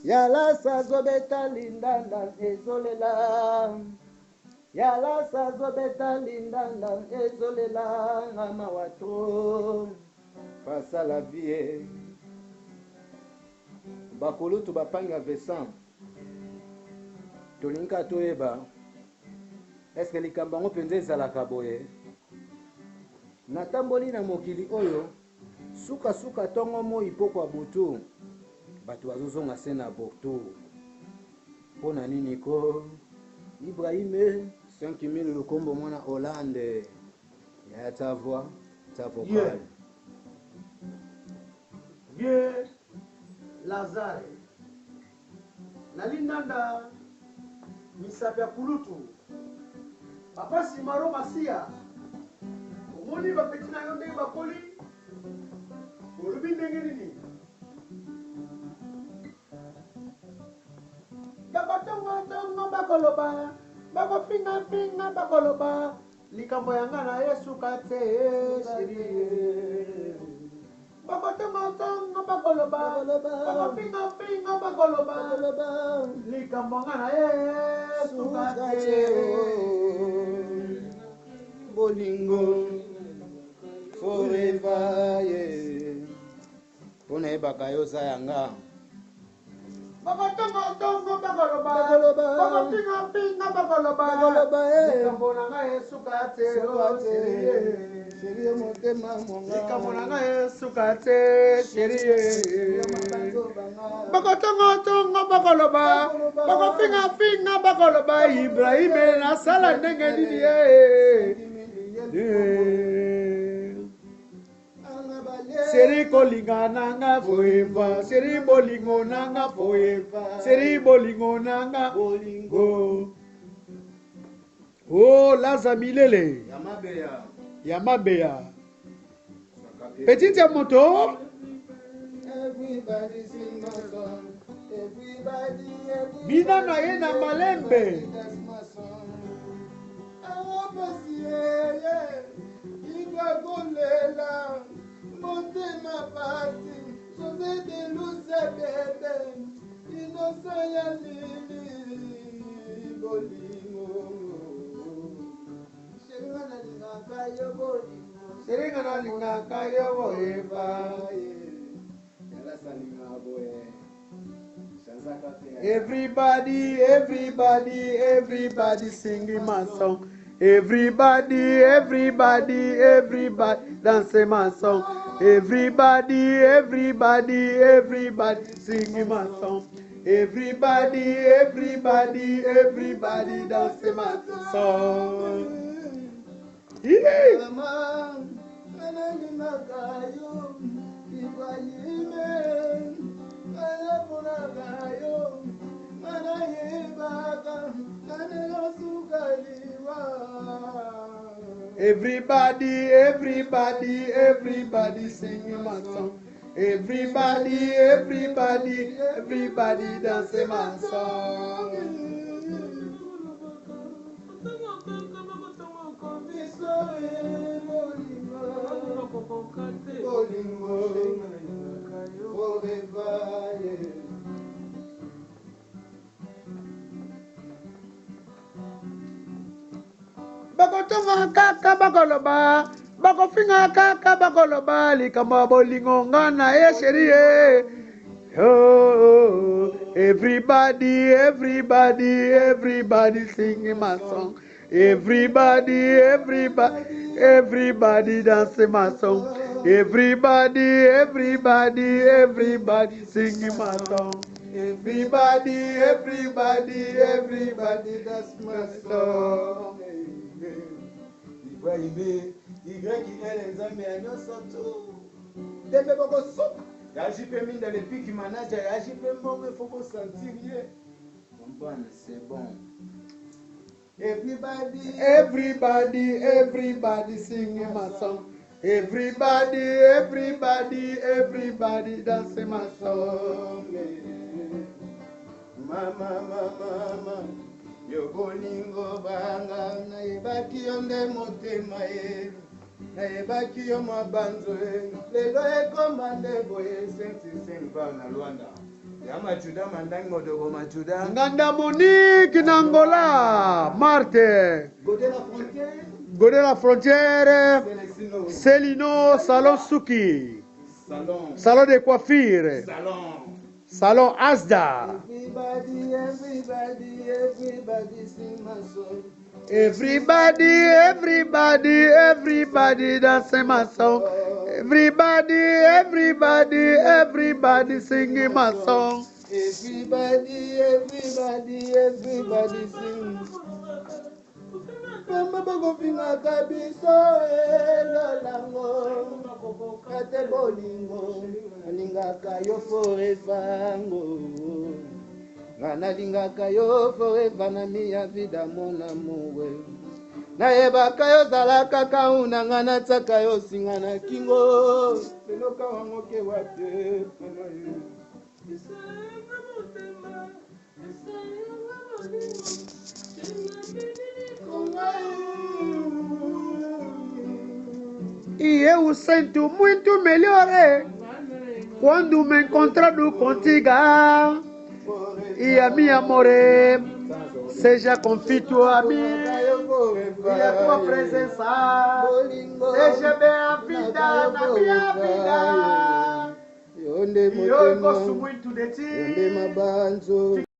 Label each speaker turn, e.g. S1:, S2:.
S1: Yalasa zobeta lindanda ezolela. Yalasa zobeta lindanda ezolela ngama watu. Pasa la vie. Bakulutu bapanga Vincent. Tolinka toyeba. Est-ce que likambo ngo penze ezalaka boye? Natamboli na mokili oyo suka suka tongo moi pokwa butu. Batu bazozonga se na borto. Pona nini ko Ibrahim 5000 lukombo mwana Hollande. Ya ta voix, ta vocale.
S2: Vieux Lazare. Nalindanda misapi ya kulutu. Papa Simaro Masia. Omoni bapeti na yo ndenge bakoli. Olobi ndenge nini? Bakotongo bakoloba. Bakofinga finga bakoloba. Likambo yanga na Yesu kate shiri. Bakotongo bakoloba. Bakofinga finga bakoloba. Likambo yanga na Yesu kate.
S1: Bolingo forever yeah. Pona ebaka yo sayanga.
S2: Bakotongo bakoloba. Bakofinga finga bakoloba. Likambo yanga Yesu kate.
S1: Sheri motema monga.
S2: Likambo yanga Yesu kate sheri. Bakotongo bakoloba. Bakofinga finga bakoloba. Ibrahim na sala ndenge nini Seri kolinga nanga forever. Seri bolingo nanga forever. Seri bolingo nanga bolingo. Oh, Laza Milele. Yamabeya. Petite moto.
S1: Everybody sing my song. Everybody.
S2: Bina na ye na malembe.
S1: That's my song. I want to see it. Iba golela. Monte ma party. Jose de Luce bebe. Innocent ya lili. Bolingo.
S2: Seringa na linga kaya boeva. Everybody singing my song. Everybody dancing my song. Everybody singing my song. Everybody dancing my song. Everybody singing my song. Everybody dancing my song. Bakotonga kaka bakoloba. Bakofinga kaka bakoloba. Likamba bolingo ngana ye sheri. Oh, everybody singing my song. Everybody dancing my song. Everybody singing my song. Everybody that's my song.
S1: Ibrahim, YL nzambe ya nyonso tu. Debe boko soup. Yaji pe minda le piki manager, yaji pe mbongo faut sentir ye. Bon, c'est bon.
S2: Everybody singing my song. Everybody dancing my song.
S1: Mama, yo bolingo banga na ebaki yo nde motema ye. Na ebaki yo mabanzo ye. Lelo ekoma nde boye 565 na Luanda.
S2: Nganda Monique Nangola, Marte. Godé la frontière. Célino, Salon Suki. Salon de coiffure. Salon Asda. Everybody dancing my song. Everybody singing my song. Everybody sing. Mama bagofinga kabiso elolango kate bolingo alingaka yo forever ngo ngana lingaka yo forever na mia vida mon amour nayebaka yo zalaka kauna ngana tsaka yo singa na kingo leloka wango ke wate E eu sinto muito melhor quando me encontrado contigo. E a minha amore seja confito a mim e a tua presença seja bem-vinda na minha vida. E eu gosto muito de ti.